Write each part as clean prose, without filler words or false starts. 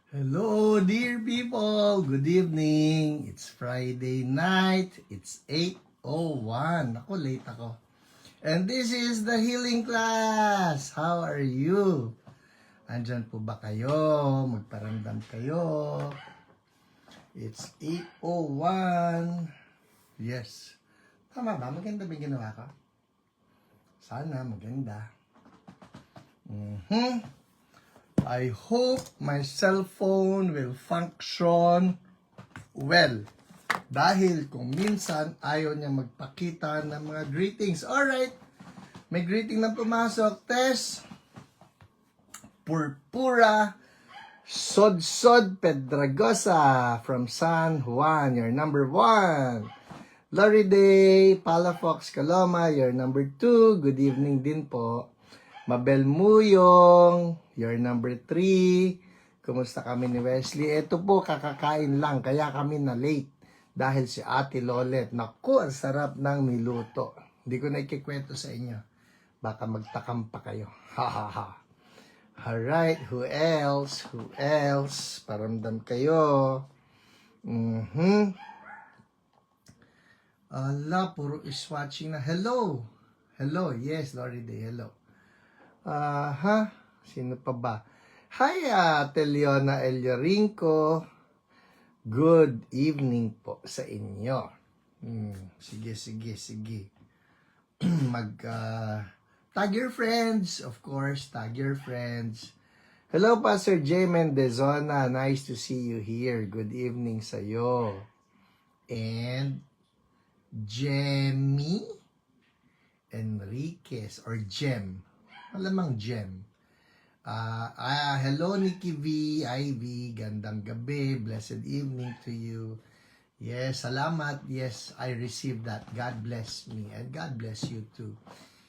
Hello, dear people! Good evening! It's Friday night. It's 8:01. Ako, late ako. And this is the healing class. How are you? Andyan po ba kayo? Magparamdam kayo? It's 8:01. Yes. Tama ba? Maganda ba yung ginawa ko? Sana maganda. I hope my cell phone will function well. Dahil kung minsan ayaw niya magpakita ng mga greetings. Alright, may greeting na pumasok. Tess, Purpura, Sodsod Pedragosa from San Juan, you're number 1. Lori Day, Palafox Caloma, you're number 2. Good evening din po. Mabel Muyong, you're number 3. Kumusta kami ni Wesley? Ito po, kakakain lang, kaya kami na late. Dahil si Ate Lolet, naku, ang sarap ng niluto. Hindi ko na ikikwento sa inyo. Baka magtakam pa kayo. Ha ha ha. Alright, who else? Who else? Paramdam kayo. Ala, puro is watching na. Hello. Hello, yes, Lori Day, hello. Sino pa ba? Hi, Ate Leona Eliorinco. Good evening po sa inyo. Sige. Tag your friends, of course, tag your friends. Hello, Pastor J. Mendezona. Nice to see you here. Good evening sa'yo. And Jemmy Enriquez or Jem. Malamang Jem. Hello, Nikki V, Ivy, gandang gabi, blessed evening to you. Yes, salamat. Yes, I received that. God bless me and God bless you too.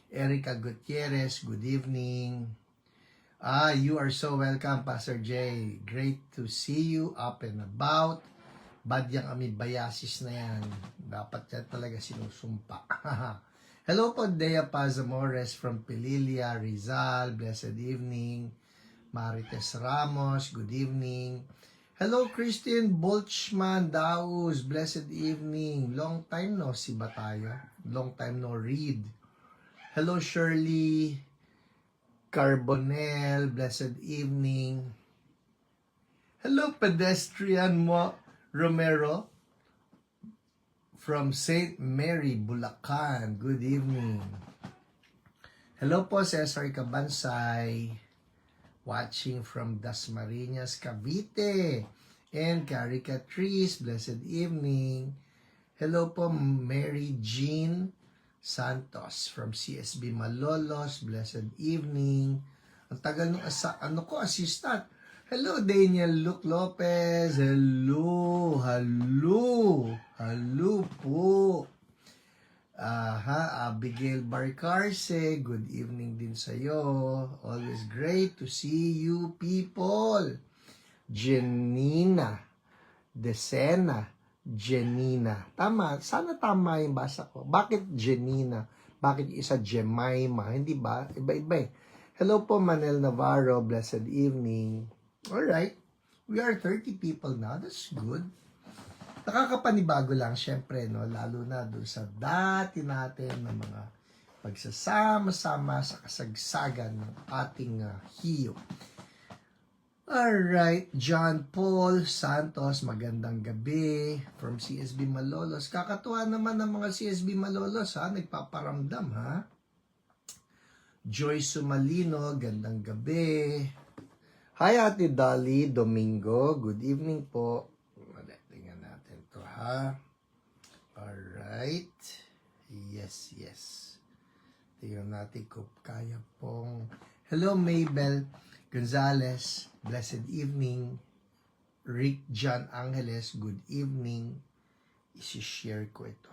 Erica Gutierrez, good evening. You are so welcome, Pastor J. Great to see you up and about. Bad yung amoebiasis na yan. Dapat yan talaga sinusumpa. Hello po, Dea Pazamores from Pililia, Rizal. Blessed evening. Marites Ramos, good evening. Hello, Christine Bolchman Daus. Blessed evening. Long time no see ba tayo? Long time no read. Hello, Shirley Carbonell. Blessed evening. Hello, pedestrian mo Romero from St. Mary, Bulacan. Good evening. Hello po, Cesar Cabansay. Watching from Dasmariñas, Cavite. And Caricatrice, blessed evening. Hello po, Mary Jean Santos from CSB Malolos. Blessed evening. Ang tagal nung assistant. Hello, Daniel Luke Lopez. Hello po. Abigail Barcarce, good evening din sa'yo. Always great to see you people. Janina Decena. Janina. Tama, sana tama yung basa ko. Bakit Janina? Bakit isa Jemima? Hindi ba? Iba-iba eh. Hello po, Manel Navarro. Blessed evening. Alright. We are 30 people now. That's good. Nakakapanibago lang, syempre, no? Lalo na doon sa dati natin ng mga pagsasama-sama sa kasagsagan ng ating hiyo. Alright, John Paul Santos, magandang gabi from CSB Malolos. Kakatuwa naman ng mga CSB Malolos, ha? Nagpaparamdam, ha? Joyce Sumalino, gandang gabi. Hi, Ate Dolly Domingo. Good evening po. Tingnan natin to, ha? Alright. Yes. Tingnan natin kung kaya pong... Hello, Maybel Gonzalez. Blessed evening. Rick John Angeles. Good evening. Isi-share ko ito.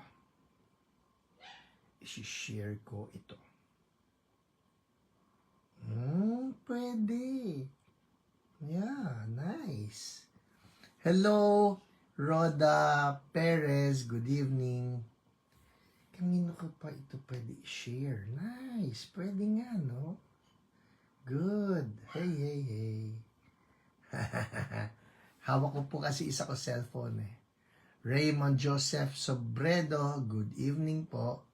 Pwede. Yeah, nice. Hello, Roda Perez. Good evening. Kanino ko pa ito pwede i-share? Nice. Pwede nga, no? Good. Hey. Hawak ko po kasi isa ko cellphone eh. Raymond Joseph Sobredo, good evening po.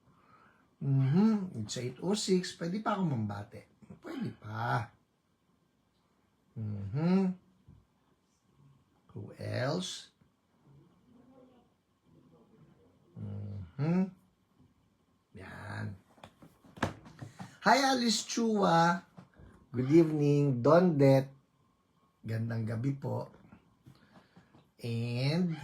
It's 8:06, pwede pa ako mambate. Pwede pa. Who else? Yan. Hi Alice Chua. Good evening. Don Det. Gandang gabi po. And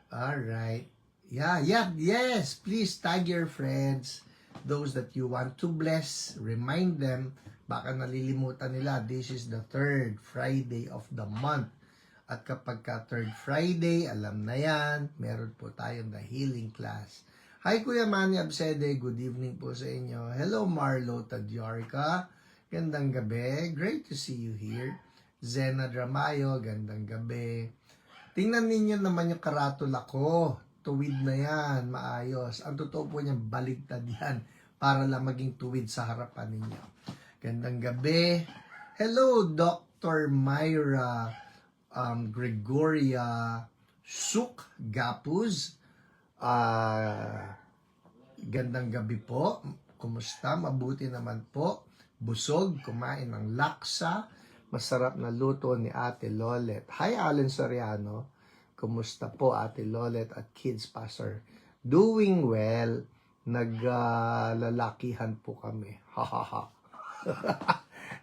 alright. Yes. Please tag your friends. Those that you want to bless. Remind them. Baka nalilimutan nila. This is the third Friday of the month. At kapag ka third Friday, alam na yan, meron po tayong the healing class. Hi Kuya Manny Absede, good evening po sa inyo. Hello Marlo Tadyarka, gandang gabi. Great to see you here. Zena Dramayo, gandang gabi. Tingnan ninyo naman yung karatula ko. Tuwid na yan, maayos. Ang totoo po niyan, baligtad yan para lang maging tuwid sa harapan ninyo. Gandang gabi. Hello Dr. Myra Gregoria Suk Gapuz. Gandang gabi po. Kumusta? Mabuti naman po. Busog, kumain ng laksa. Masarap na luto ni Ate Lolet. Hi, Allen Soriano. Kumusta po, Ate Lolet at Kids Pastor? Doing well. Naglalakihan po kami.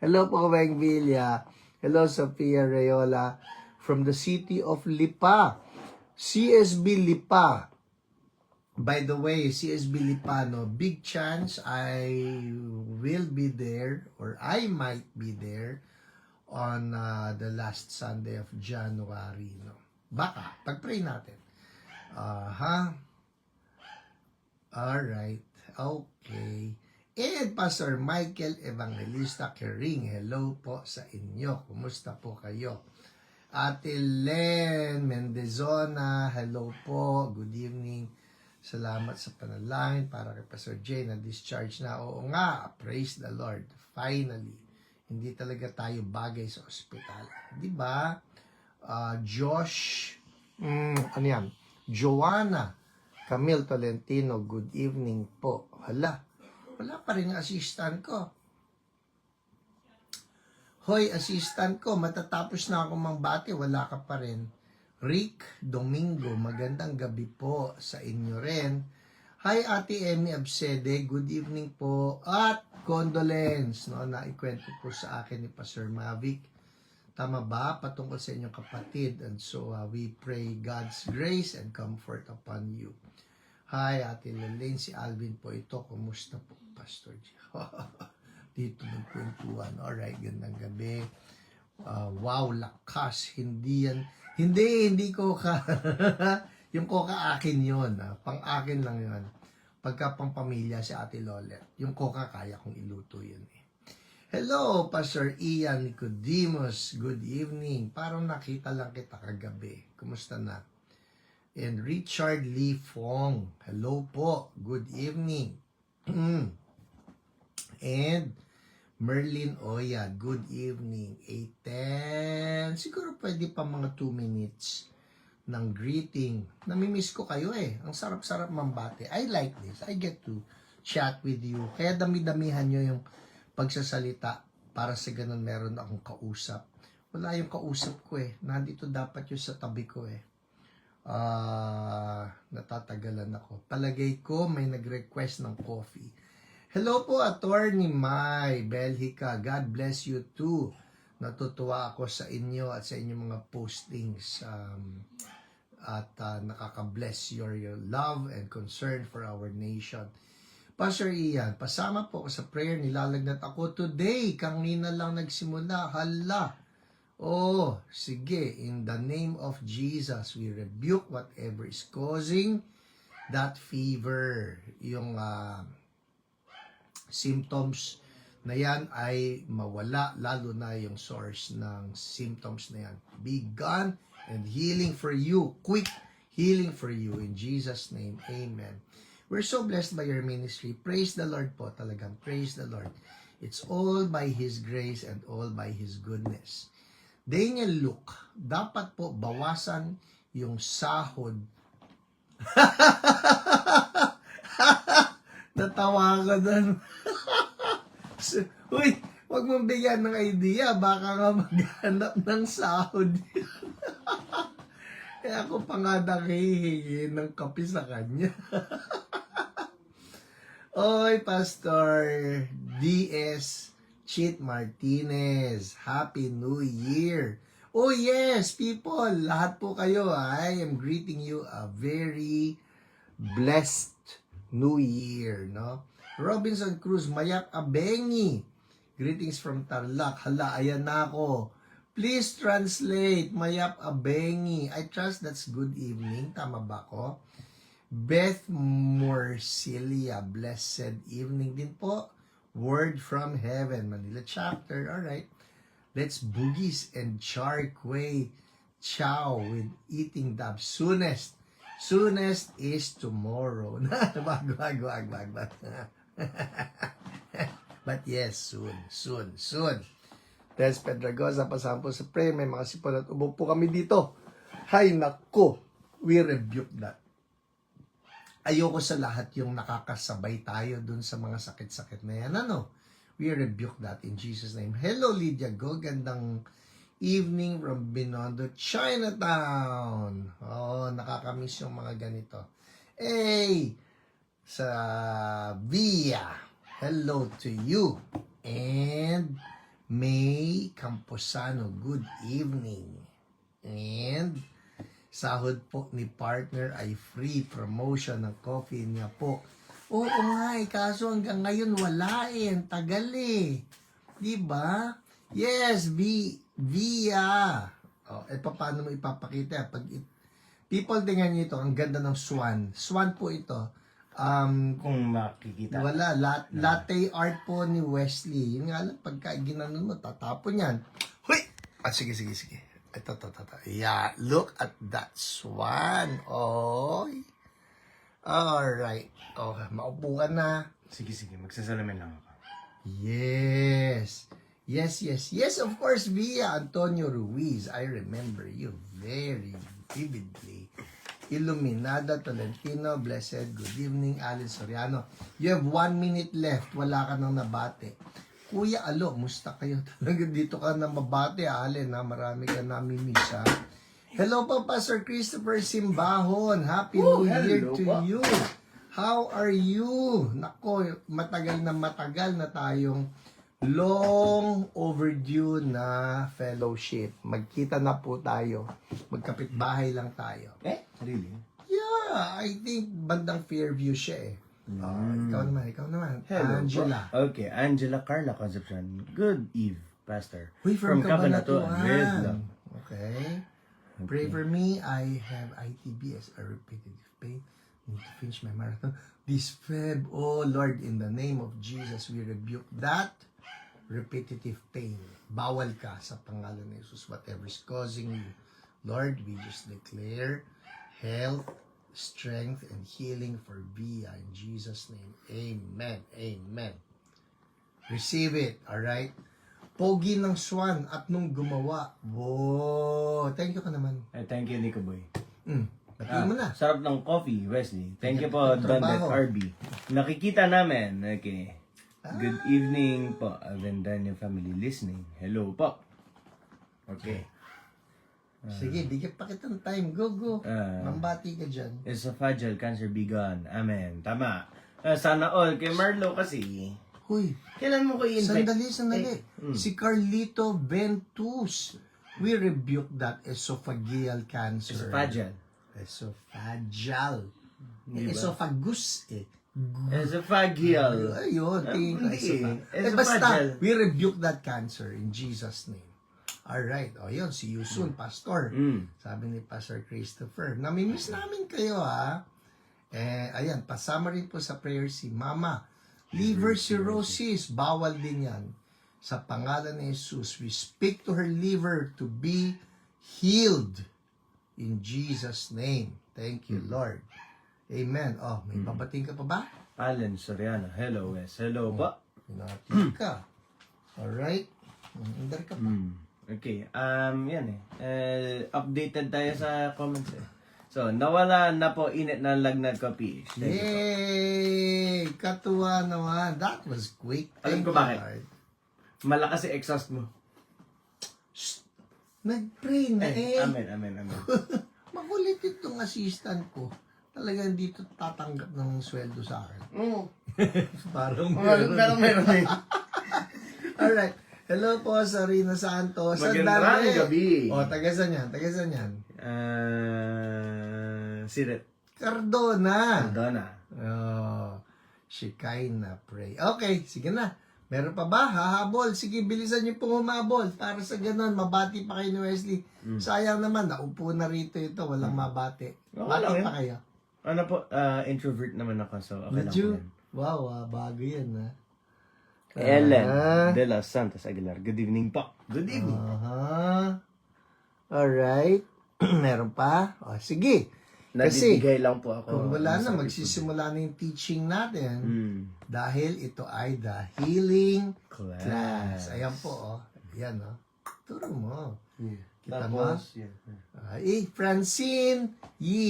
Hello po, Weng Villa. Hello, Sophia Rayola from the city of Lipa. CSB Lipa. By the way, CSB Lipa, no, big chance I will be there or I might be there on the last Sunday of January, no. Baka, pag-pray natin. Alright, okay. And Pastor Michael Evangelista Kering, hello po sa inyo. Kumusta po kayo? Ate Len Mendezona, hello po. Good evening. Salamat sa panalangin para kay Pastor Jay na discharge na. Oo nga, praise the Lord. Finally, hindi talaga tayo bagay sa ospital. Di ba? Josh, ano yan? Joanna Camille Tolentino, good evening po. Wala pa rin ang assistant ko. Hoy, assistant ko, matatapos na ako mangbati, wala ka pa rin. Rick Domingo, magandang gabi po sa inyo rin. Hi, Ate Emmy Absede, good evening po. At condolence, no, naikwento po sa akin ni Pastor Mavic. Tama ba? Patungkol sa inyong kapatid. And so, we pray God's grace and comfort upon you. Hi, Ate Lelaine, si Alvin po ito. Kumusta po, Pastor G? Dito nagkwentuhan. Alright, gandang gabi. Wow, lakas. Hindi ko ka. Yung coca akin yun. Pang-akin lang yun. Pagka pang pamilya si Ate Lolet. Yung coca kaya kong iluto yun eh. Hello, Pastor Ian Nicodemus. Good evening. Parang nakita lang kita kagabi. Kumusta na? And Richard Lee Fong. Hello po. Good evening. And Merlin Oya. Good evening. 8:10. Siguro pwede pa mga 2 minutes ng greeting. Namimiss ko kayo eh. Ang sarap-sarap mambate. I like this. I get to chat with you. Kaya dami-damihan nyo yung pagsasalita para sa ganun meron akong kausap. Wala yung kausap ko eh. Nandito dapat yung sa tabi ko eh. Natatagalan ako. Palagay ko may nag-request ng coffee. Hello po, Attorney Mai Belhica. God bless you too. Natutuwa ako sa inyo at sa inyong mga postings. Nakaka-bless your love and concern for our nation. Pastor Ian, pasama po ako sa prayer, nilalagnat ako today. Kanina lang nagsimula. Hala. Oh, sige. In the name of Jesus, we rebuke whatever is causing that fever. Yung symptoms na yan ay mawala, lalo na yung source ng symptoms na yan. Be gone and healing for you. Quick healing for you. In Jesus' name, amen. We're so blessed by your ministry. Praise the Lord po talagang. Praise the Lord. It's all by His grace and all by His goodness. Daniel Luke, dapat po bawasan yung sahod. Natawa ko doon. Uy, wag mong bigyan ng idea. Baka nga maghanap ng sahod. Kaya ako pa nga nakihingi ng kape sa kanya. Oy, Pastor D.S. Chit Martinez. Happy New Year. Oh yes, people. Lahat po kayo. I am greeting you a very blessed New Year. No? Robinson Cruz, Mayak Abengi. Greetings from Tarlac. Hala, ayan na ako. Please translate. Mayap Abengi. I trust that's good evening. Tama ba ko? Beth Morcilia. Blessed evening din po. Word from Heaven. Manila chapter. Alright. Let's boogies and char kway chow with eating dab. Soonest. Soonest is tomorrow. Wag. But yes, soon. Des Pedragosa, pasampo sa prayer, may mga sipon at ubo po kami dito. Hay nako, we rebuke that. Ayoko sa lahat yung nakakasabay tayo dun sa mga sakit-sakit na yan. Ano? We rebuke that in Jesus' name. Hello, Lydia Go. Gandang evening from Binondo, Chinatown. Oh, nakakamiss yung mga ganito. Hey, sa Via. Hello to you. And May Camposano, good evening. And sahod po ni partner ay free promotion ng coffee niya po. Oo nga kaso hanggang ngayon wala ang tagal Diba? Yes, Via. Oh, paano mo ipapakita? People, tingnan niyo ito, ang ganda ng swan. Swan po ito. Kung makikita. Wala, latte art po ni Wesley. Yun nga lang, pagka ginanon mo, tatapon yan. Huy! Sige. Ito. Yeah, look at that swan. Oy. Alright. Oh, maupo ka na. Sige, magsasalamin lang ako. Yes, of course, Via Antonio Ruiz. I remember you very vividly. Iluminada Tolentino, blessed, good evening, Alin Soriano. You have 1 minute left, wala ka nang nabate. Kuya Alo, musta kayo? Talaga dito ka na mabate, Alin, ha? Marami ka namimiss, ha? Hello po, Pastor Christopher Simbahon. Happy New Year to you. How are you? Nako, matagal na tayong long overdue na fellowship. Magkita na po tayo. Magkapitbahay lang tayo. Really? Yeah, I think bandang Fairview siya Ikaw naman. Hello. Angela. Okay, Angela Carla Concepcion. Good eve, Pastor. Uy, from Cabanatuan. With love. Okay. Pray for me. I have ITBS, a repetitive pain. Need to finish my marathon this Feb. Oh Lord, in the name of Jesus, we rebuke that repetitive pain. Bawal ka sa pangalan ni Jesus, whatever is causing you. Lord, we just declare health, strength, and healing for Via in Jesus' name. Amen. Receive it, alright? Pogi ng swan at nung gumawa. Whoa! Thank you ka naman. Thank you, Nico Boy. Batiin mo na. Sarap ng coffee, Wesley. Thank you po, Dondet RB. Nakikita namin. Okay. Good evening po, Avendaño family listening. Hello po. Okay. Sige, bigyan pa kitang time. Go. Mambati ka dyan. Esophageal cancer be gone. Amen. Tama. Sana all. Kay Marlo kasi. Huy, Kailan mo ko i-invite? sandali. Si Carlito Ventus. We rebuke that esophageal cancer. Esophageal. Diba? Esophagus Esophageal. Ayun, tingin ko. Esophageal. Basta, we rebuke that cancer in Jesus' name. Alright, yun, see you soon, Pastor. Sabi ni Pastor Christopher. Namimiss namin kayo, ha? Ayan, pasama rin po sa prayer si Mama. Liver cirrhosis, bawal din yan. Sa pangalan ni Jesus, we speak to her liver to be healed. In Jesus' name. Thank you, Lord. Amen. May babating ka pa ba? Allen Soriano. Hello, Wes. Hello po. Pinati ka. Alright. Andar ka pa. Okay, yan updated tayo sa comments eh. So, nawala na po init na lagnat ko, PH. Thank you po. Yay! Katuwa naman. That was quick. Alam ko you, bakit. Lord. Malakas si exhaust mo. Nag-pray na eh. Amen. Makulit itong assistant ko. Talagang dito tatanggap ng sweldo sa akin. Parang Meron eh. Alright. Hello po sa Rina Santos. Magandang gabi. O, tagasan yan. Siret. Cardona. Donna. Oh, Shekinah pray. Okay, sige na. Meron pa ba? Hahabol. Sige, bilisan niyo pong humabol. Para sa ganun, mabati pa kayo ni Wesley. Sayang naman, naupo na rito ito. Walang mabati. Okay Bati lang pa yan. kayo. Ano po, introvert naman ako, so okay lang po Medyo, yan. wow, bago yan ha. Ellen de los Santos Aguilar. Good evening po. Good evening. Alright. Meron pa? O, sige. Kasi, Nagbibigay lang po ako. kung wala na, sa magsisimula na yung teaching natin. Mm. Dahil ito ay the healing Class. class. Ayan po, oh. Ayan, oh. Turo mo. Kita mo? Tapos, yeah. Francine,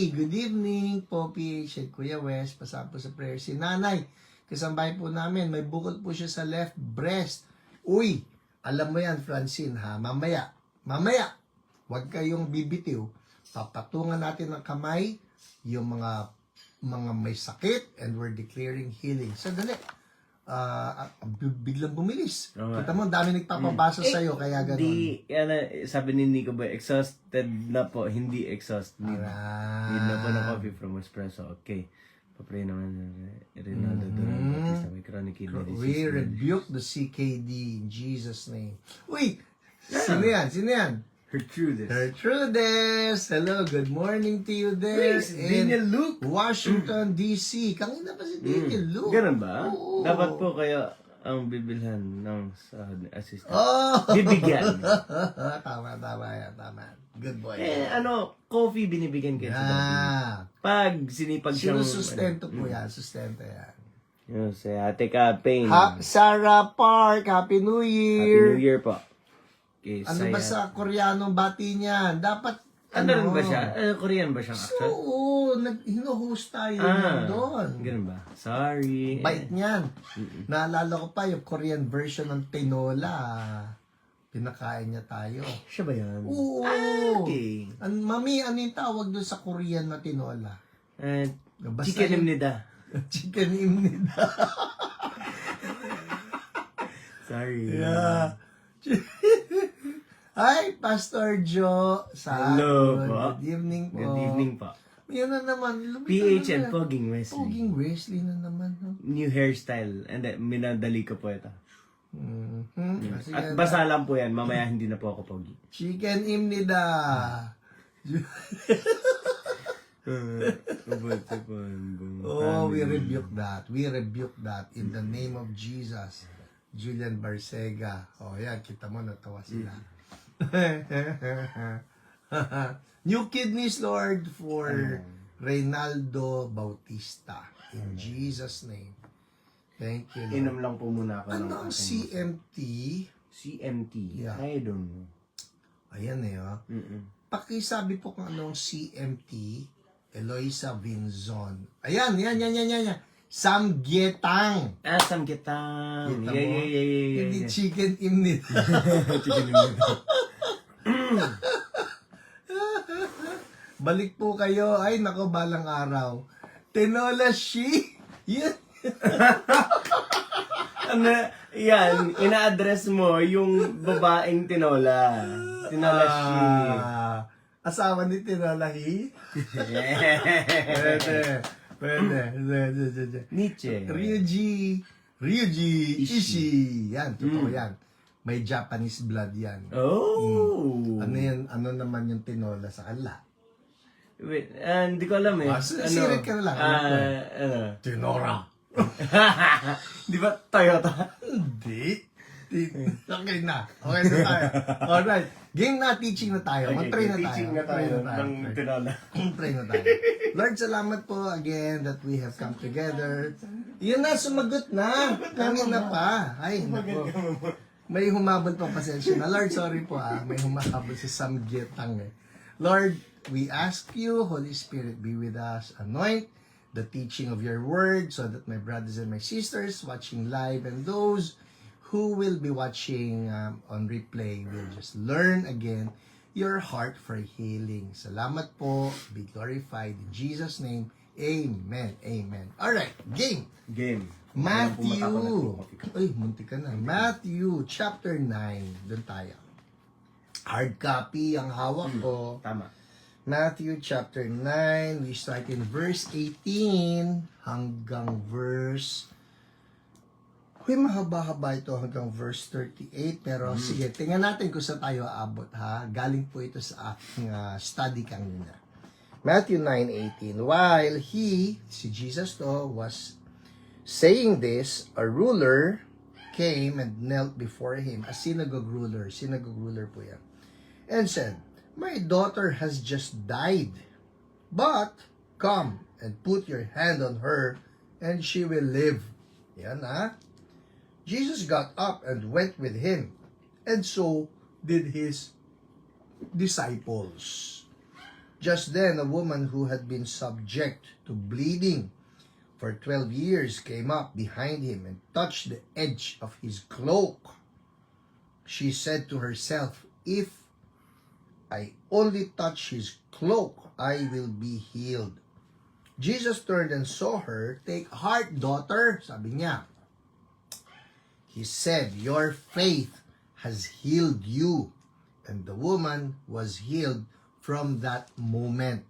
good evening po, PH at Kuya West. Pasama po sa prayer. Si Nanay, kasambay po namin. May bukol po siya sa left breast. Uy, alam mo yan, Francine, ha? Mamaya, huwag kayong bibitiw. Papatungan natin ng kamay yung mga may sakit and we're declaring healing. So, dali. Biglang bumilis. Oo nga. Kita mo, dami nagpapabasa sa'yo, kaya ganun. Sabi ni Nico Boy, exhausted na po, hindi exhaust. Need na po ng coffee from espresso. Okay. Papray naman Rinaldo Duran Bautista may chronic kidney disease. We rebuke the CKD in Jesus' name. Uy! Sino yan? Gertrudis! Hello, good morning to you there. Praise Daniel Luke. Washington, D.C. Kanina pa si Daniel Luke. Ganun ba? Oo. Dapat po kayo ang bibilhan ng sahod ni assistant. Oh! Bibigyan. tama yan. Good boy. Coffee binibigyan kayo sa dati. Pag sinipag siyang... Sinusustento po yan. Sustento yan. Yun, si Ate Kaping. Sarah Park, Happy New Year. Happy New Year po. Okay, Ano ba sa Koreanong bati niyan? Dapat, Ano rin ba siya? Korean ba siyang actor? Oo, hinuhost tayo doon. Ganun ba? Sorry. Bait niyan. Naalala ko pa yung Korean version ng tinola. Pinakain niya tayo. Siya ba yan? Oo. Okay. Mami, ano yung tawag doon sa Korean na tinola? Basta Chicken yung- imnida. Chicken imnida. Sorry. Yeah. Hi, Pastor Joe. Hello po. Good evening po. Good evening po. Yan na naman. lumitaw PH na and na. Pogging Wesley. Poging Wesley na naman. No? New hairstyle. And then, minadali ko po ito. Sige At na. basa lang po yan. Mamaya hindi na po ako pogi. Chicken imnida. Oh, we rebuke that. We rebuke that in the name of Jesus. Julian Barcega. Oh, yan. Kita mo, natawa sila. New kidneys, Lord, for Reynaldo Bautista. In Jesus' name. Thank you, Lord. Inom lang po muna ako ng Ano ang aking- CMT? CMT? Yeah. I don't know. Ayan eh, oh. Pakisabi po kung anong CMT. Eloisa Vinzon. Ayan. Samgyetang. Samgyetang. Kita mo? Yeah. Hindi chicken imnit. Chicken imnida. Balik po kayo. Ay, nako, balang araw. Tinola she. Yan. Yan, ina-address mo yung babaeng tinola. Tinola she. Asawa ni Tinola he? Pwede. Nietzsche. Ryuji Ishii. Yan, totoo yan. May Japanese blood yan. Oh. Ano yan? Ano naman yung tinola sa kanila? Wait, hindi ko alam eh. Sirit ka na lang. Tinora. Di ba Toyota? Hindi. Okay na tayo. Alright. Game na, teaching na tayo. Mag-pray na tayo. Teaching na tayo ng tinola. Pray na tayo. Lord, salamat po again that we have come together. Yun na, sumagot na. Kanina pa. Ay, nako. May humabol pa, pasensya na. Lord, sorry po may humahabol sa samgyetang Lord, we ask you, Holy Spirit, be with us. Anoint the teaching of your word so that my brothers and my sisters watching live and those who will be watching on replay will just learn again your heart for healing. Salamat po. Be glorified in Jesus' name. Amen. Amen. Alright, game. Matthew. Ay, munti ka na. Matthew chapter 9. Doon tayo. Hard copy ang hawak ko. Tama. Matthew chapter 9. We start in verse 18 hanggang verse... Uy, mahaba-haba ito hanggang verse 38. Pero sige, tingnan natin kung saan tayo aabot ha. Galing po ito sa aking study kanina. Matthew 9:18. While he, si Jesus to, was saying this, a ruler came and knelt before him. A synagogue ruler po yan. And said, my daughter has just died, but come and put your hand on her and she will live. Yan Jesus got up and went with him, and so did his disciples. Just then, a woman who had been subject to bleeding for 12 years came up behind him and touched the edge of his cloak. She said to herself, if I only touch his cloak, I will be healed. Jesus turned and saw her. Take heart, daughter, sabi niya. He said, your faith has healed you. And the woman was healed from that moment.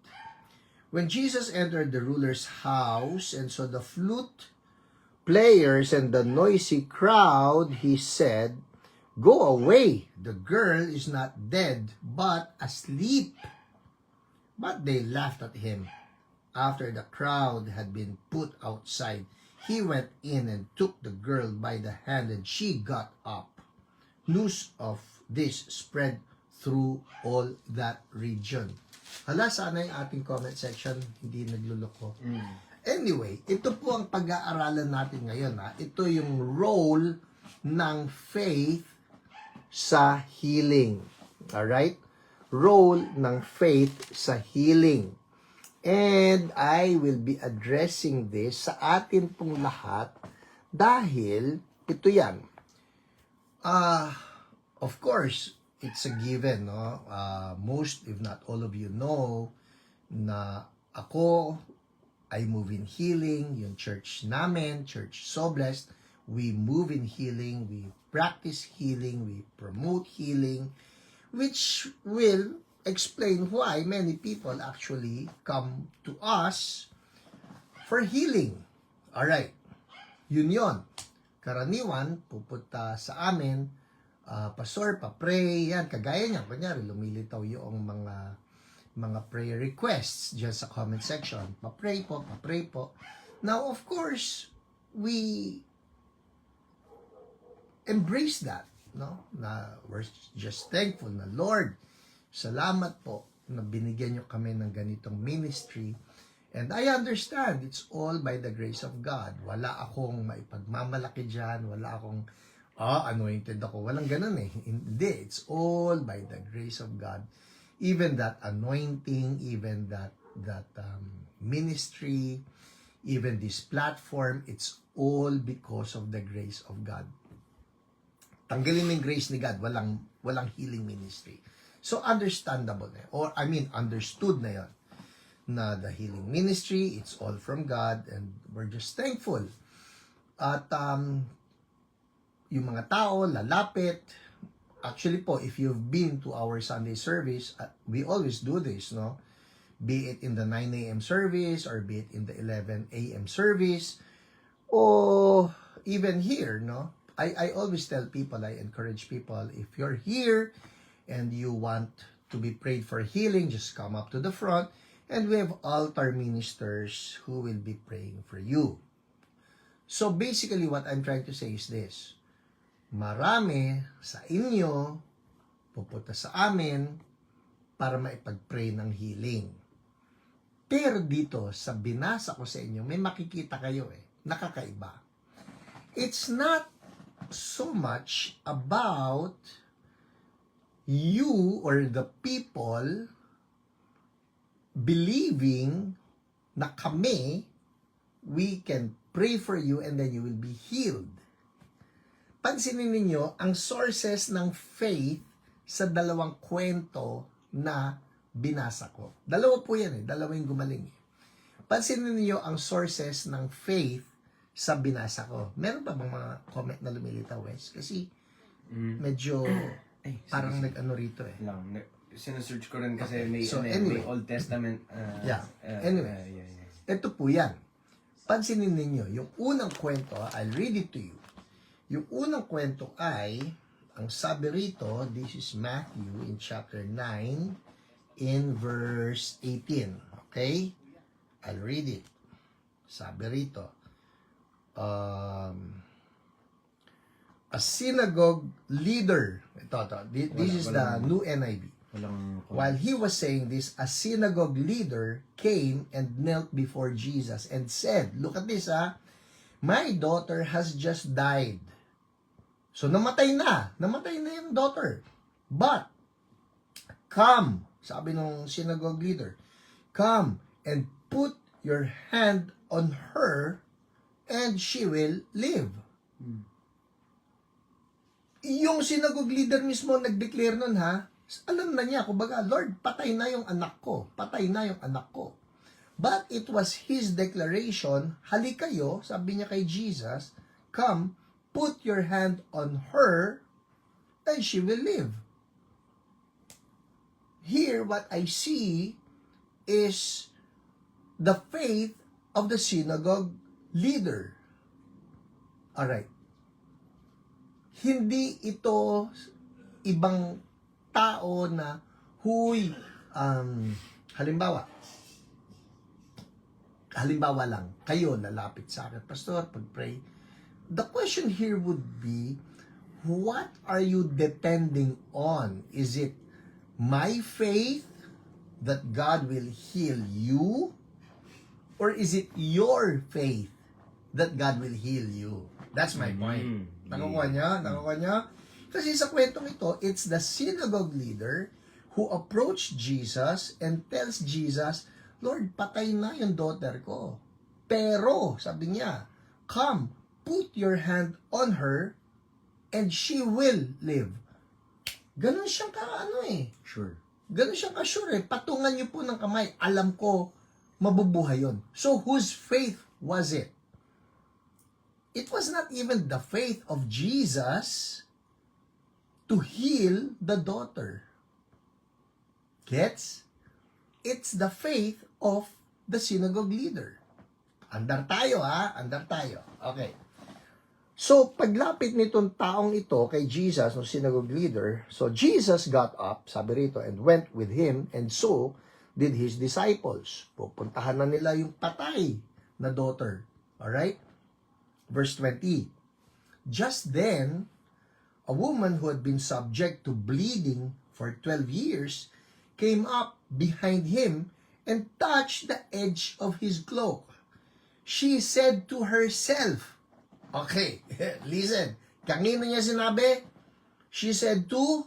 When Jesus entered the ruler's house and saw the flute players and the noisy crowd, he said, go away, the girl is not dead, but asleep. But they laughed at him. After the crowd had been put outside, he went in and took the girl by the hand, and she got up. News of this spread through all that region. Hala, sana yung ating comment section hindi nagluloko. Anyway, ito po ang pag-aaralan natin ngayon. Ito yung role ng faith sa healing. Alright? Role ng faith sa healing. And I will be addressing this sa atin pong lahat dahil ito yan. Of course, it's a given, no? Most, if not all of you know na ako, I move in healing. Yung church namin, Church So Blessed, we move in healing, we practice healing, we promote healing, which will explain why many people actually come to us for healing. Alright, yun. Karaniwan, pupunta sa amin, pastor, pa-pray, yan, kagaya niya, kunyari, lumilitaw yung mga prayer requests dyan sa comment section. Pa-pray po. Now, of course, we embrace that, no? Na we're just thankful na, Lord, salamat po na binigyan nyo kami ng ganitong ministry. And I understand, it's all by the grace of God. Wala akong maipagmamalaki dyan, wala akong, anointed ako. Walang ganun Hindi, it's all by the grace of God. Even that anointing, even that ministry, even this platform, it's all because of the grace of God. Tanggalin ng grace ni God, walang healing ministry. So, understandable na yun. Or, understood na yun. Na the healing ministry, it's all from God, and we're just thankful. At, yung mga tao, lalapit. Actually po, if you've been to our Sunday service, we always do this, no? Be it in the 9 a.m. service, or be it in the 11 a.m. service, or even here, no? I always tell people, I encourage people, if you're here, and you want to be prayed for healing, just come up to the front, and we have altar ministers who will be praying for you. So basically, what I'm trying to say is this. Marami sa inyo pupunta sa amin para maipag-pray ng healing. Pero dito, sa binasa ko sa inyo, may makikita kayo nakakaiba. It's not so much about you or the people believing na kami, we can pray for you and then you will be healed. Pansinin ninyo ang sources ng faith sa dalawang kwento na binasa ko. Dalawa po yan dalawa yung gumaling Pansinin niyo ang sources ng faith sa binasa ko. Meron pa bang mga comment na lumilitaw, Wes? Kasi medyo parang nag-ano rito Lang. Sinesearch ko rin kasi may, So, may anyway. Old Testament. Anyway. Ito po yan. Pansinin ninyo, yung unang kwento, I'll read it to you. Yung unang kwento ay, ang sabi rito, this is Matthew in chapter 9, in verse 18. Okay? I'll read it. Sabi rito, a synagogue leader, this is the new NIV. While he was saying this, a synagogue leader came and knelt before Jesus and said, look at this my daughter has just died. So namatay na yung daughter. But, come, sabi ng synagogue leader, come and put your hand on her and she will live. Yung synagogue leader mismo nag-declare nun alam na niya, kumbaga, Lord, patay na yung anak ko. But it was his declaration, halik kayo, sabi niya kay Jesus, come, put your hand on her, and she will live. Here, what I see is the faith of the synagogue leader. Alright. Hindi ito ibang tao na, halimbawa lang, kayo lalapit sa akin, Pastor, pag-pray. The question here would be, what are you depending on? Is it my faith that God will heal you? Or is it your faith that God will heal you? That's my point. Nakukuha niya? Kasi sa kwentong ito, it's the synagogue leader who approached Jesus and tells Jesus, Lord, patay na yung daughter ko. Pero, sabi niya, come, put your hand on her and she will live. Ganun siyang Sure. Ganun siyang ka-sure Patungan niyo po ng kamay. Alam ko, mabubuhay yun. So, whose faith was it? It was not even the faith of Jesus to heal the daughter. Gets? It's the faith of the synagogue leader. Andar tayo. Okay. So, paglapit nitong taong ito kay Jesus, ng synagogue leader, so Jesus got up, sabi rito, and went with him, and so did his disciples. Pupuntahan na nila yung patay na daughter. Alright? Verse 20. Just then, a woman who had been subject to bleeding for 12 years came up behind him and touched the edge of his cloak. She said to herself, okay, listen, kanino niya sinabi? She said to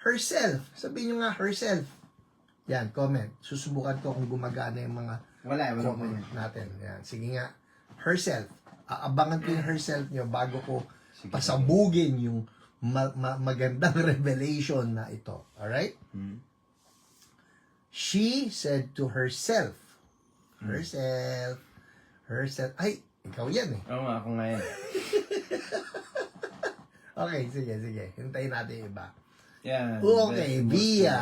herself. Sabihin niyo nga, herself. Yan, comment. Susubukan ko kung gumagana yung mga comment natin. Yan, sige nga, herself. Aabangan ko yung herself niyo bago ko pasabugin yung magandang revelation na ito. Alright? She said to herself, ay, ikaw yan Oo nga, ako nga yan. Okay, sige. Hintayin natin yung iba. Yeah. Okay, Via.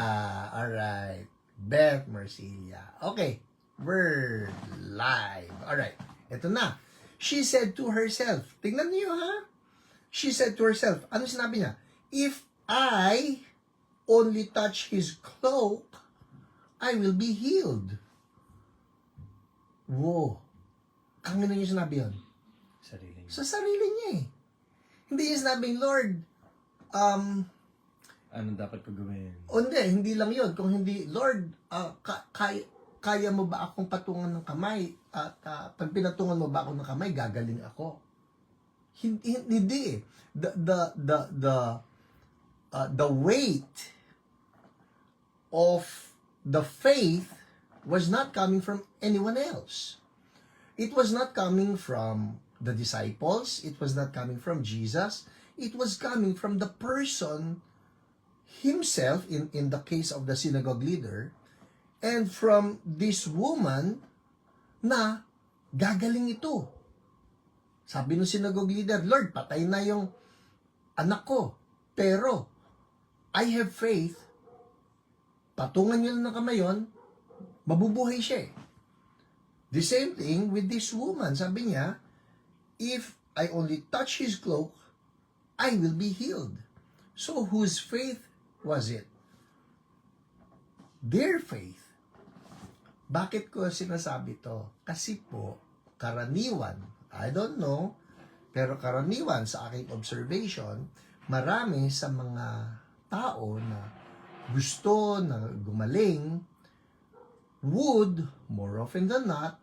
Alright. Beth Marcilia. Okay. We're live. Alright. Ito na. She said to herself, tingnan niyo She said to herself, ano sinabi niya? If I only touch his cloak, I will be healed. Wow. Kanino niya sinabi yun? Sarili niya. Sa sarili niya Hindi niya sinabing, Lord, ano dapat ko gawin? Hindi lang yun. Kung hindi, Lord, kaya mo ba akong patungan ng kamay? At pag pinatungan mo ba ako ng kamay, gagaling ako. Hindi. The weight of the faith was not coming from anyone else. It was not coming from the disciples. It was not coming from Jesus. It was coming from the person himself, in the case of the synagogue leader, and from this woman na gagaling ito. Sabi ng synagogue leader, Lord, patay na yung anak ko. Pero, I have faith. Patungan niyo lang ng kamay yun, mabubuhay siya eh. The same thing with this woman. Sabi niya, if I only touch his cloak, I will be healed. So, whose faith was it? Their faith. Bakit ko sinasabi to? Kasi po, karaniwan, I don't know, pero karaniwan sa aking observation, marami sa mga tao na gusto na gumaling would, more often than not,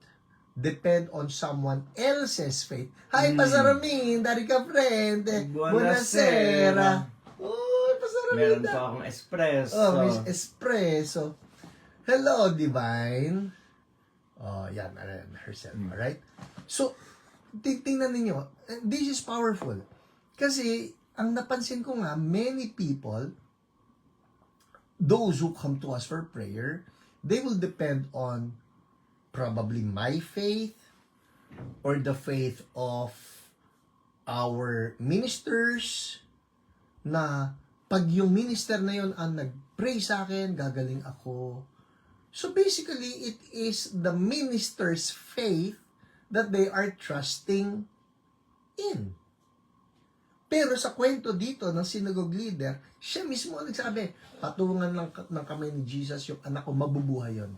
depend on someone else's faith. Hi, Pastor Ramin! Dari ka, friend! Buonasera! Oh, Pastor Ramin! Meron pa akong espresso. Oh, Miss Espresso. Hello, Divine. Oh, yan, herself, alright? So, tingnan ninyo, this is powerful. Kasi, ang napansin ko nga, many people, those who come to us for prayer, they will depend on probably my faith or the faith of our ministers na pag yung minister na yun ang nag-pray sa akin, gagaling ako. So basically, it is the minister's faith that they are trusting in. Pero sa kwento dito ng synagogue leader, siya mismo ang nagsabi, patungan ng kamay ni Jesus yung anak ko, mabubuhay yun.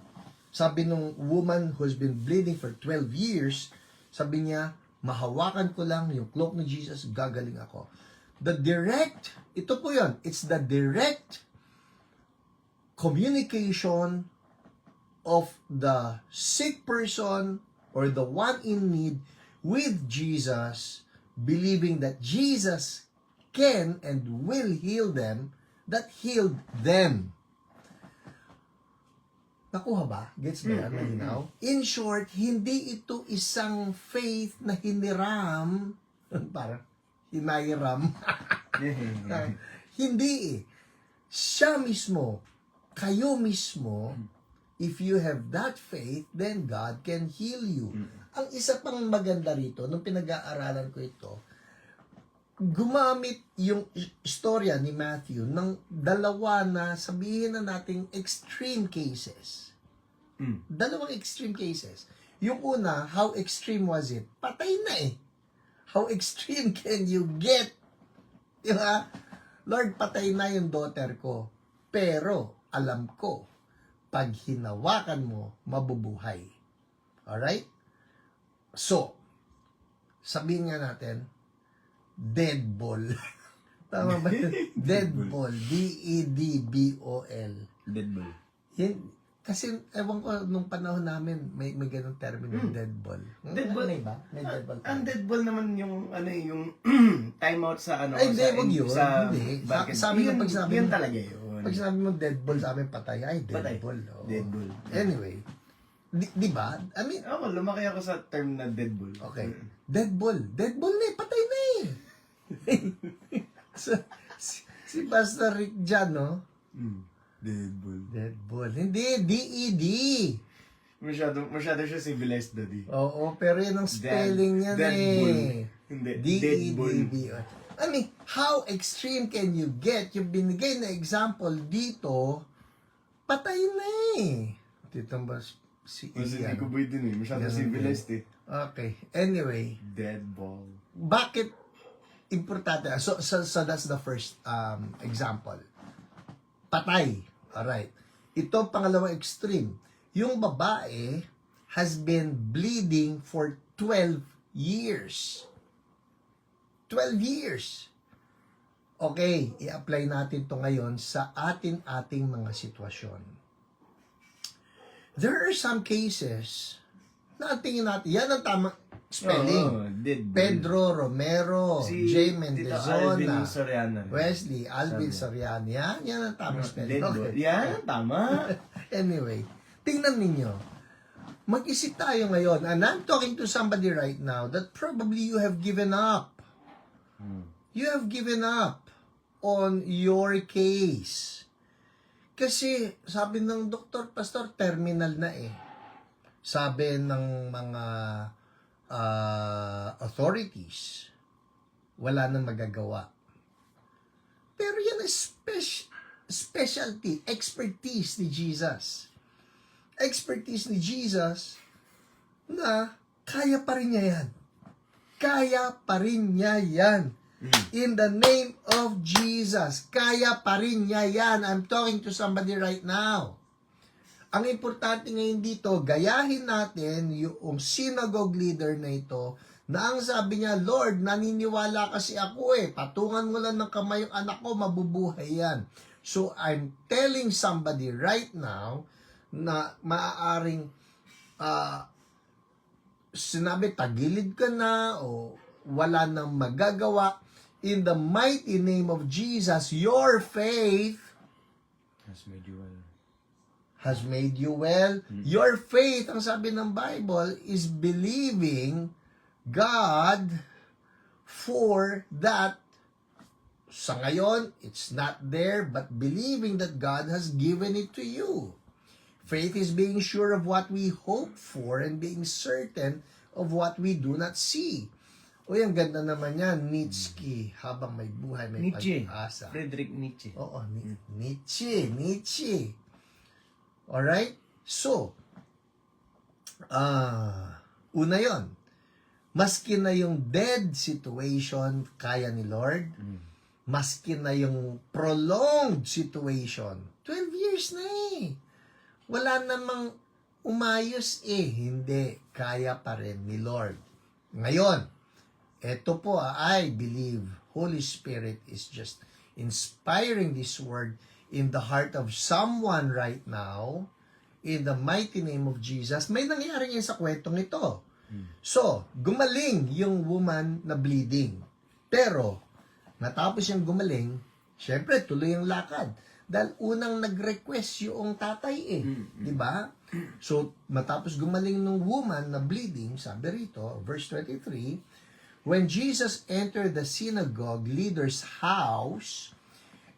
Sabi nung woman who's been bleeding for 12 years, sabi niya, mahawakan ko lang yung cloak ni Jesus, gagaling ako. Ito po yun, it's the direct communication of the sick person or the one in need with Jesus, believing that Jesus can and will heal them, that healed them. Nakuha ba? Gets ba yan? Malinaw? In short, hindi ito isang faith na hiniram, parang hinairam. Hindi eh. Siya mismo, kayo mismo, if you have that faith, then God can heal you. Ang isa pang maganda rito, nung pinag-aaralan ko ito, gumamit yung istorya ni Matthew ng dalawa na sabihin na nating extreme cases. Dalawang extreme cases. Yung una, how extreme was it? Patay na eh. How extreme can you get? Diba? Lord, patay na yung daughter ko. Pero, alam ko, pag hinawakan mo, mabubuhay. Alright? So, sabihin nga natin, dead ball. Tama ba? Dead ball. D-E-D-B-O-L. Dead ball. Kasi, ewan ko, nung panahon namin, may ganung termino, dead ball. Dead ball? May ba? May dead ball. Ang dead ball naman yung, yung timeout sa, Ay, hindi, wag yun. sa Hindi. basket. Sa amin, pag sinabi yun mo- talaga yun. Pag sinabi mo dead ball, sa amin patay. Ay, dead Patay. ball. Oo. Dead ball. Anyway, di ba? I mean, Ako, lumaki ako sa term na dead ball. okay. Dead ball. Dead ball na eh. Patay na eh. So, si Pastor Rick dyan, no? Dead ball. Dead ball. Hindi, D-E-D. Masyado siya civilized, daddy. Oo, pero yan ang spelling niya Dead eh. ball. Hindi, dead ball. D-E-D-B. I mean, how extreme can you get? Yung binigay na example dito, patay na eh. Dito ba si Kasi hindi Ian? ko boy din eh. Masyado Ganun civilized eh. Okay. Anyway, Dead ball. bakit importante? So that's the first example. Patay. Alright. Ito pangalawang extreme. Yung babae has been bleeding for 12 years. 12 years. Okay, i-apply natin to ngayon sa ating mga sitwasyon. There are some cases na tingin natin, yan ang tama, spelling. Did. Pedro Romero, Si J. Tito Alvin Mendezona, Soriano. Wesley, Alvin Soriano. Yan ang tamang spelling. Okay. Yan, tama. Anyway, tingnan ninyo. Mag-isip tayo ngayon, and I'm talking to somebody right now that probably you have given up. You have given up on your case. Kasi sabi ng doktor, pastor, terminal na eh. Sabi ng mga authorities, wala nang magagawa. Pero yan ang specialty, expertise ni Jesus. Expertise ni Jesus na kaya pa rin niya yan. Kaya pa rin niya yan. In the name of Jesus, kaya pa rin niya yan. I'm talking to somebody right now. Ang importante ngayon dito, gayahin natin yung synagogue leader na ito na ang sabi niya, Lord, naniniwala kasi ako patungan mo lang ng kamay yung anak ko, mabubuhay yan. So, I'm telling somebody right now na maaaring sinabi, tagilid ka na o wala nang magagawa. In the mighty name of Jesus, your faith Has made you well. has made you well. Your faith, ang sabi ng Bible, is believing God for that. Sa ngayon, it's not there, but believing that God has given it to you. Faith is being sure of what we hope for and being certain of what we do not see. Uy, ang ganda naman yan, Nietzsche. Habang may buhay, may pag-asa. Friedrich Nietzsche. Oo, Nietzsche. Alright? So, una yon. Maski na yung dead situation, kaya ni Lord. Maski na yung prolonged situation, 12 years na wala namang umayos hindi, kaya pa rin ni Lord. Ngayon, eto po, I believe Holy Spirit is just inspiring this word in the heart of someone right now, in the mighty name of Jesus. May nangyari ngayon sa kwentong ito. So, gumaling yung woman na bleeding. Pero, natapos yung gumaling, syempre, tuloy ang lakad. Dahil unang nag-request yung tatay di ba? So, matapos gumaling ng woman na bleeding, sabi rito, verse 23, when Jesus entered the synagogue leader's house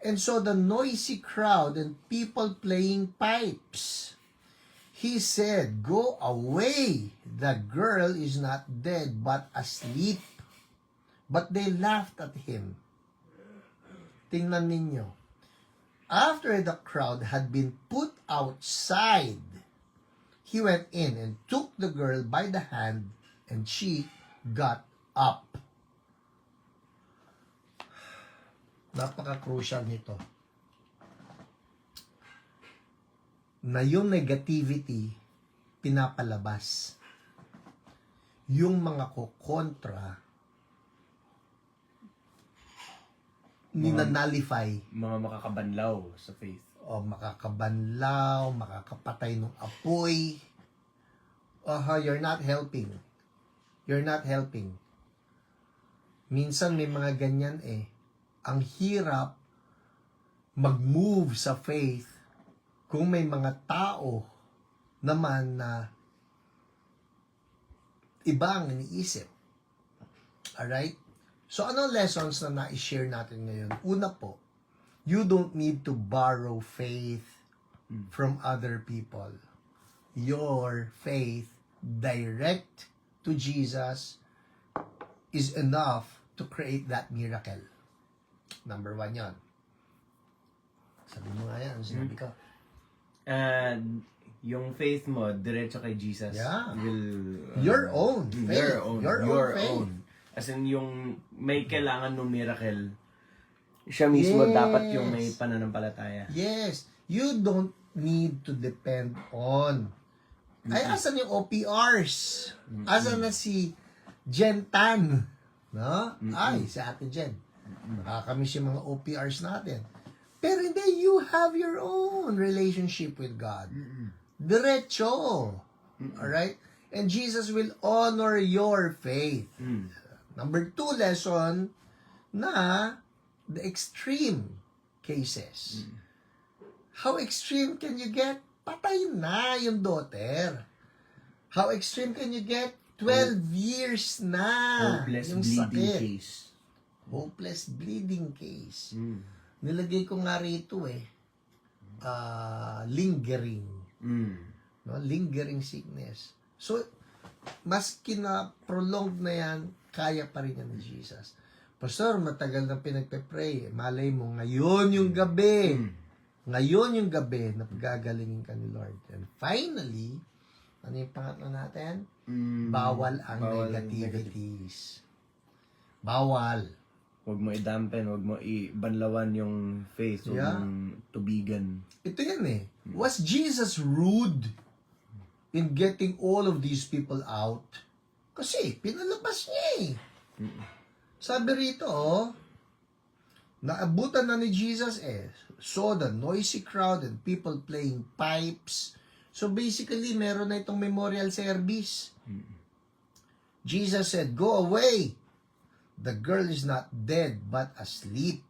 and saw the noisy crowd and people playing pipes, he said, "Go away, the girl is not dead but asleep." But they laughed at him. Tingnan ninyo. After the crowd had been put outside, he went in and took the girl by the hand and she got up. Napaka-crucial nito. Na yung negativity, pinapalabas. Yung mga kukontra, ninanalify. Mga makakabanlaw sa faith. O makakabanlaw, makakapatay ng apoy. You're not helping. You're not helping. Minsan may mga ganyan Ang hirap mag-move sa faith kung may mga tao naman na iba ang iniisip. Alright? So, ano lessons na na-share natin ngayon? Una po, you don't need to borrow faith from other people. Your faith direct to Jesus is enough to create that miracle. Number 1 yan. Sabi mo nga yan, sinabi ko. And yung faith mo, diretso kay Jesus, will... your own faith. Your own faith. As in, yung may kailangan ng miracle, siya mismo dapat yung may pananampalataya. Yes. You don't need to depend on. Ay, asan yung OPRs? Asan na si Jen Tan? No? Ay, si Ate Jen. Nakakamiss yung mga OPRs natin. Pero hindi, you have your own relationship with God. Diretso. Alright? And Jesus will honor your faith. Number 2 lesson na the extreme cases. How extreme can you get? Patay na yung daughter. How extreme can you get? 12 years na Hopeless yung bleeding sakit. case. Hopeless bleeding case. Nilagay ko nga rito lingering. No? Lingering sickness. So, maski na prolonged na yan, kaya pa rin yan ni Jesus. Pastor, matagal na pinagpe-pray. Malay mo, ngayon yung gabi. Ngayon yung gabi na gagalingin ka ni Lord. And finally, ano yung pangatlo natin? Bawal ang negativities. Bawal. Huwag mo i-dampen, huwag mo ibanlawan yung faith, huwag mong tubigan. Ito yan Was Jesus rude in getting all of these people out? Kasi pinalabas niya Sabi rito, naabutan na ni Jesus saw the noisy crowd and people playing pipes. So basically, meron na itong memorial service. Jesus said, "Go away. The girl is not dead, but asleep."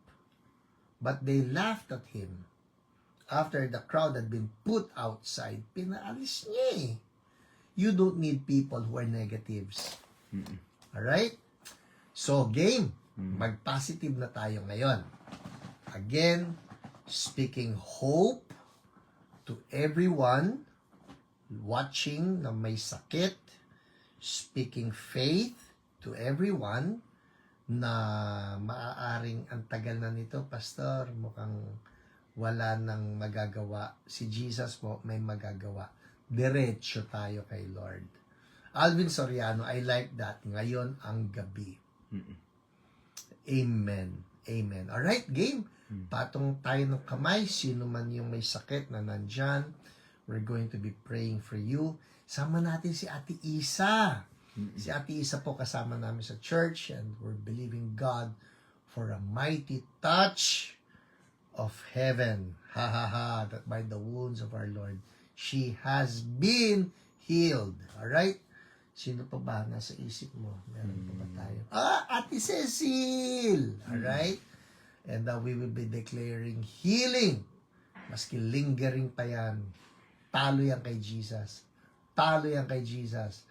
But they laughed at him. After the crowd had been put outside, pinaalis niya You don't need people who are negatives. Alright? So, game. Mag-positive na tayo ngayon. Again, speaking hope to everyone watching na may sakit. Speaking faith to everyone na maaaring ang tagal na nito, Pastor, mukhang wala nang magagawa. Si Jesus po may magagawa. Diretso tayo kay Lord. Alvin Soriano, I like that. Ngayon ang gabi. Amen. Amen. Alright, game. Patong tayo ng kamay. Sino man yung may sakit na nandyan, we're going to be praying for you. Sama natin si Ate Isa. Si Ate Isa po kasama namin sa church and we're believing God for a mighty touch of heaven. Ha ha ha. That by the wounds of our Lord, she has been healed. Alright? Sino pa ba nasa isip mo? Meron pa ba tayo? Ate Cecil! Alright? And we will be declaring healing. Maski lingering pa yan. Talo yan kay Jesus. Talo yan kay Jesus.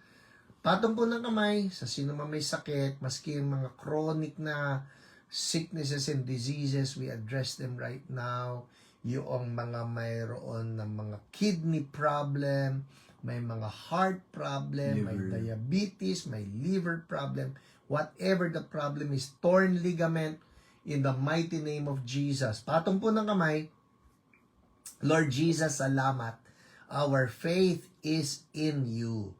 Patong po ng kamay sa sino man may sakit, maski yung mga chronic na sicknesses and diseases, we address them right now. Yung mga mayroon ng mga kidney problem, may mga heart problem, may diabetes, may liver problem, whatever the problem is, torn ligament, in the mighty name of Jesus. Patong po ng kamay. Lord Jesus, salamat. Our faith is in you.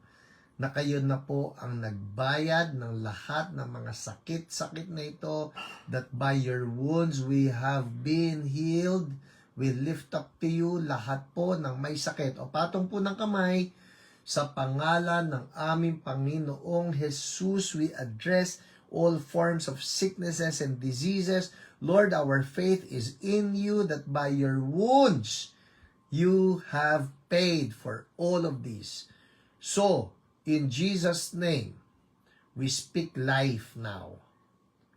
Na kayo na po ang nagbayad ng lahat ng mga sakit-sakit na ito, that by your wounds we have been healed. We lift up to you lahat po ng may sakit. O patong po ng kamay, sa pangalan ng aming Panginoong Jesus, we address all forms of sicknesses and diseases. Lord, our faith is in you, that by your wounds, you have paid for all of these. So, in Jesus' name, we speak life now.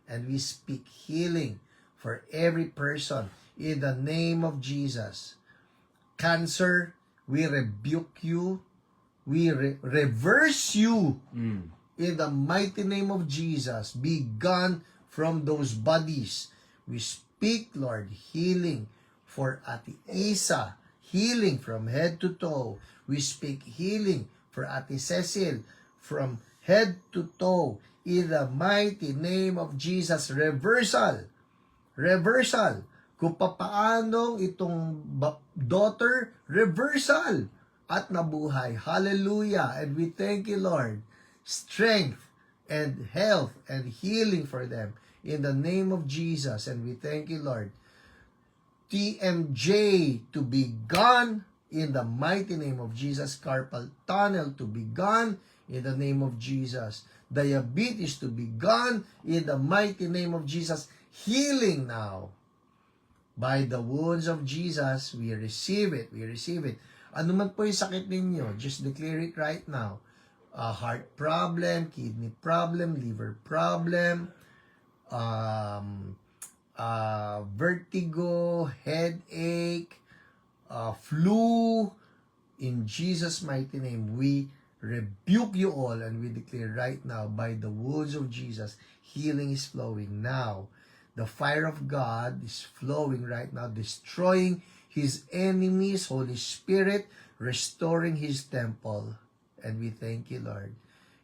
And we speak healing for every person in the name of Jesus. Cancer, we rebuke you. We reverse you in the mighty name of Jesus. Be gone from those bodies. We speak, Lord, healing for Ate Isa. Healing from head to toe. We speak healing for Ate Cecil from head to toe. In the mighty name of Jesus. Reversal. Reversal. Kung papaanong itong daughter, reversal. At nabuhay. Hallelujah. And we thank you, Lord. Strength and health and healing for them. In the name of Jesus. And we thank you, Lord. TMJ to be gone in the mighty name of Jesus. Carpal tunnel to be gone in the name of Jesus. Diabetes to be gone in the mighty name of Jesus. Healing now. By the wounds of Jesus, we receive it. We receive it. Ano man po yung sakit ninyo, just declare it right now. heart problem, kidney problem, liver problem, vertigo, headache, flu. In Jesus' mighty name, we rebuke you all and we declare right now, by the wounds of Jesus, healing is flowing now. The fire of God is flowing right now, destroying his enemies, Holy Spirit, restoring his temple. And we thank you, Lord.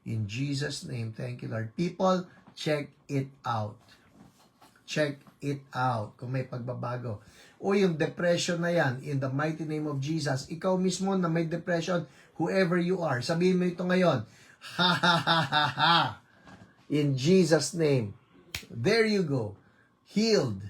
In Jesus' name, thank you, Lord. People, check it out. Check it out kung may pagbabago. O yung depression na yan, in the mighty name of Jesus, ikaw mismo na may depression, whoever you are, sabihin mo ito ngayon, ha ha ha ha ha, in Jesus' name. There you go. Healed.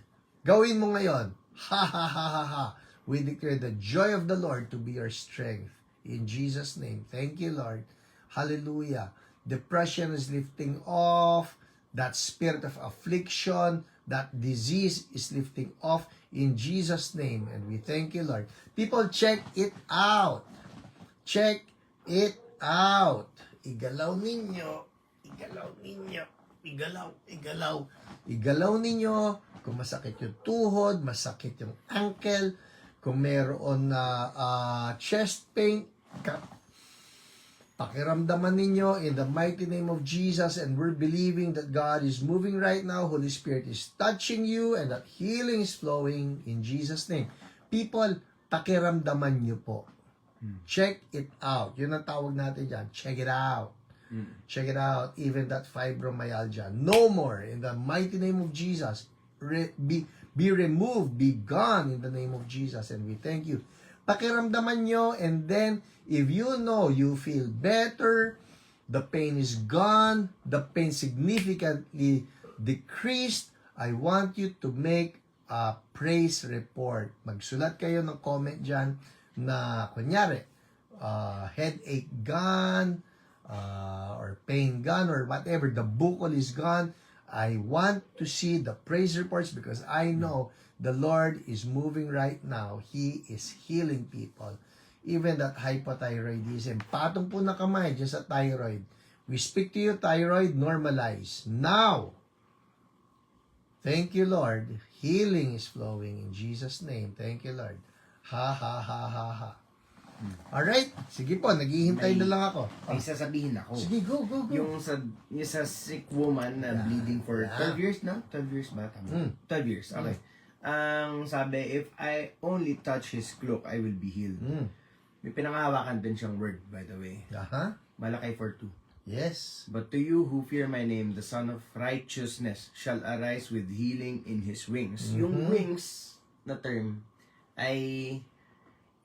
Gawin mo ngayon, ha ha ha ha ha. We declare the joy of the Lord to be your strength. In Jesus' name. Thank you, Lord. Hallelujah. Depression is lifting off. That spirit of affliction, that disease is lifting off in Jesus' name. And we thank you, Lord. People, check it out. Check it out. Igalaw ninyo. Igalaw ninyo. Igalaw, igalaw. Igalaw ninyo. Kung masakit yung tuhod, masakit yung ankle, kung meron na chest pain, pakiramdaman ninyo in the mighty name of Jesus, and we're believing that God is moving right now. Holy Spirit is touching you and that healing is flowing in Jesus' name. People, pakiramdaman nyo po. Check it out. Yun ang tawag natin dyan. Check it out. Check it out. Even that fibromyalgia. No more. In the mighty name of Jesus. Be removed. Be gone in the name of Jesus. And we thank you. Pakiramdaman nyo, and then if you know you feel better, the pain is gone, the pain significantly decreased, I want you to make a praise report. Magsulat kayo ng comment dyan na kunyari, headache gone, or pain gone, or whatever, the buccal is gone. I want to see the praise reports because I know the Lord is moving right now. He is healing people. Even that hypothyroidism. Patong po na kamay dyan sa thyroid. We speak to you, thyroid, normalize. Now, thank you, Lord. Healing is flowing in Jesus' name. Thank you, Lord. Ha, ha, ha, ha, ha. Alright, sige po, naghihintay na lang ako. May sasabihin ako. Sige, go. Yung sa sick woman na bleeding for 12 years na? 12 years ba? Tama. 12 years, okay. Ang sabi, if I only touch his cloak, I will be healed. May pinangahawakan din siyang word, by the way. Malakay 4:2. Yes. But to you who fear my name, the Son of Righteousness shall arise with healing in his wings. Yung wings na term ay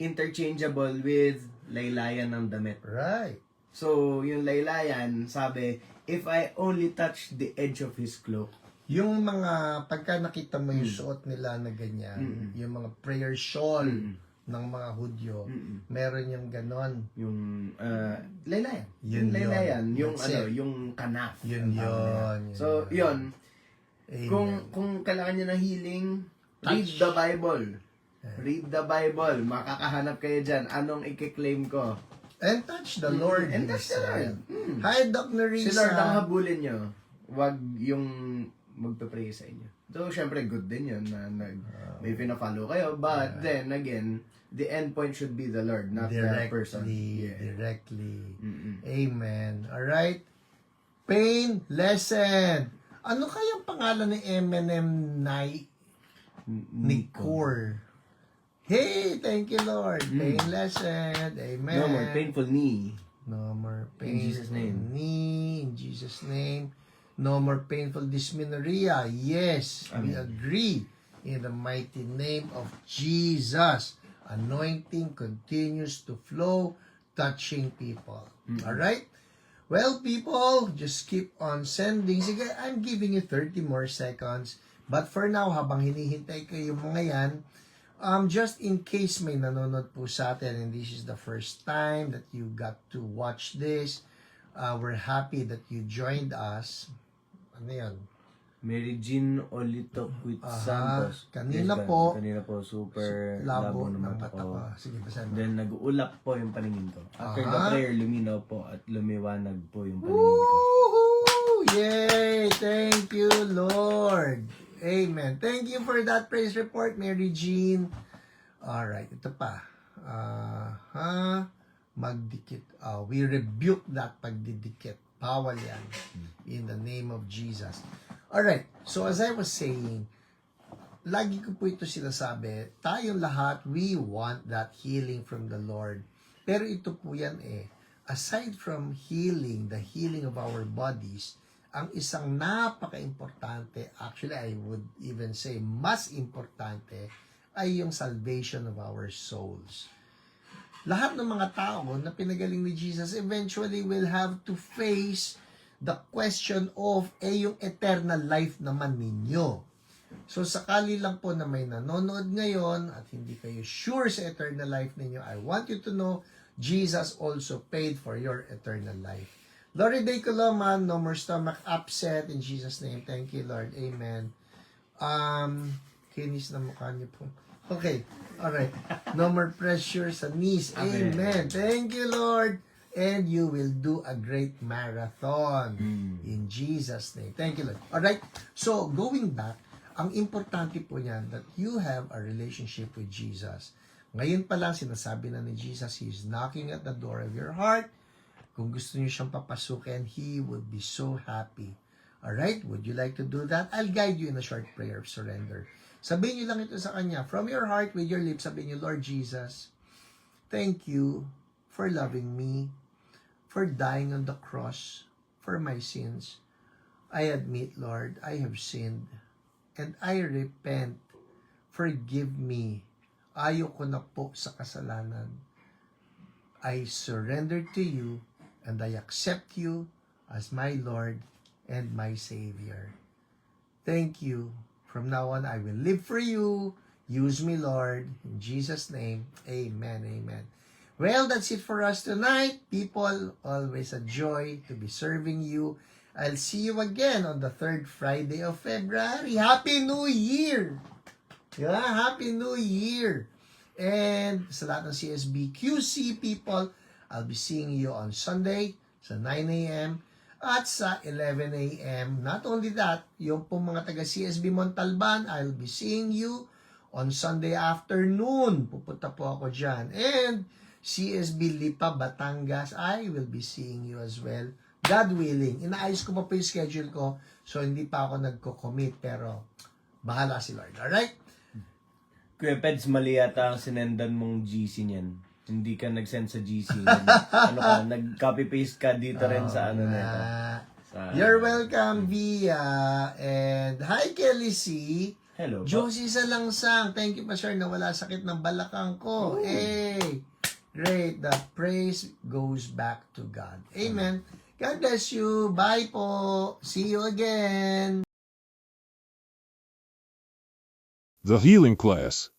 interchangeable with laylayan ng damit. Right. So, yung laylayan, sabi, if I only touch the edge of his cloak. Yung mga, pagka nakita mo yung suot nila na ganyan, yung mga prayer shawl ng mga Hudyo, meron yung ganon. Yung laylayan. Yun, laylayan. Yung That's it. yung kanaf. Yun. So, yun. Kung kailangan nyo ng healing, read the Bible. Read the Bible. Makakahanap kayo dyan. Anong i-claim ko? And touch the Lord. And touch the Lord. Hi, Doc Nerissa. Si Lord ang habulin nyo. Wag yung magpe-pray sa inyo. So, syempre, good din yun na may pina-follow kayo. But then, again, the end point should be the Lord, not the person. Directly. Amen. Alright? Pain lesson. Ano kayang pangalan ni Eminem Nicor? Hey, thank you, Lord. Pain lesson. Amen. No more painful knee. No more pain. In Jesus' name. Knee. In Jesus' name. No more painful dysmenorrhea. Yes, we agree. In the mighty name of Jesus. Anointing continues to flow, touching people. Alright? Well, people, just keep on sending. Sige, I'm giving you 30 more seconds. But for now, habang hinihintay ko yung mga yan, just in case may nanonood po sa atin and this is the first time that you got to watch this, we're happy that you joined us. Ano yan? Mary Jean Olito Quit Santos. Kanina Yes, po, Kanina po, super labo labo ng naman mata ko. ako. Sige, basahin mo. Then, nag-uulap po yung paningin ko. After the Aha. prayer, luminaw po at lumiwanag po yung paningin ko. Woohoo! Yay! Thank you, Lord. Amen. Thank you for that praise report, Mary Jean. Alright, ito pa. Magdikit. We rebuke that pagdidikit. Bawal yan. In the name of Jesus. Alright, so as I was saying, lagi ko po ito sinasabi, tayong lahat, we want that healing from the Lord. Pero ito po yan aside from healing, the healing of our bodies, ang isang napaka-importante, actually I would even say mas importante, ay yung salvation of our souls. Lahat ng mga tao na pinagaling ni Jesus eventually will have to face the question of yung eternal life naman ninyo. So sakali lang po na may nanonood ngayon at hindi kayo sure sa eternal life ninyo, I want you to know Jesus also paid for your eternal life. Lord, Day Coloman, no more stomach upset in Jesus' name. Thank you, Lord. Amen. Kinis na mukha niyo po. Okay. Alright. No more pressure sa knees. Amen. Thank you, Lord. And you will do a great marathon in Jesus' name. Thank you, Lord. Alright. So, going back, ang importante po niyan that you have a relationship with Jesus. Ngayon pa lang, sinasabi na ni Jesus, He is knocking at the door of your heart. Kung gusto niyo siyang papasukin, He would be so happy. Alright? Would you like to do that? I'll guide you in a short prayer of surrender. Sabihin niyo lang ito sa Kanya. From your heart, with your lips, sabihin niyo, Lord Jesus, thank you for loving me, for dying on the cross for my sins. I admit, Lord, I have sinned, and I repent. Forgive me. Ayoko na po sa kasalanan. I surrender to you, and I accept you as my Lord and my Savior. Thank you. From now on, I will live for you. Use me, Lord. In Jesus' name, amen, amen. Well, that's it for us tonight. People, always a joy to be serving you. I'll see you again on the 3rd Friday of February. Happy New Year! Yeah, Happy New Year! And sa lahat ng CSB QC people, I'll be seeing you on Sunday sa 9 a.m. at sa 11 a.m. Not only that, yung pong mga taga CSB Montalban, I'll be seeing you on Sunday afternoon. Pupunta po ako dyan. And CSB Lipa, Batangas, I will be seeing you as well. God willing. Inaayos ko pa po yung schedule ko, so hindi pa ako nagko-commit, pero bahala si Lord. Alright? Kuya Peds, mali yata ang sinendan mong GC niyan. Hindi ka nag-send sa GC. Ano ka, nag-copy-paste ka dito rin sa ano nito. You're welcome, Via. And hi, Kelly C. Hello. Josie Salangsang. Thank you pa, sir, na wala sakit ng balakang ko. Ooh. Hey! Great. The praise goes back to God. Amen. God bless you. Bye po. See you again. The Healing Class.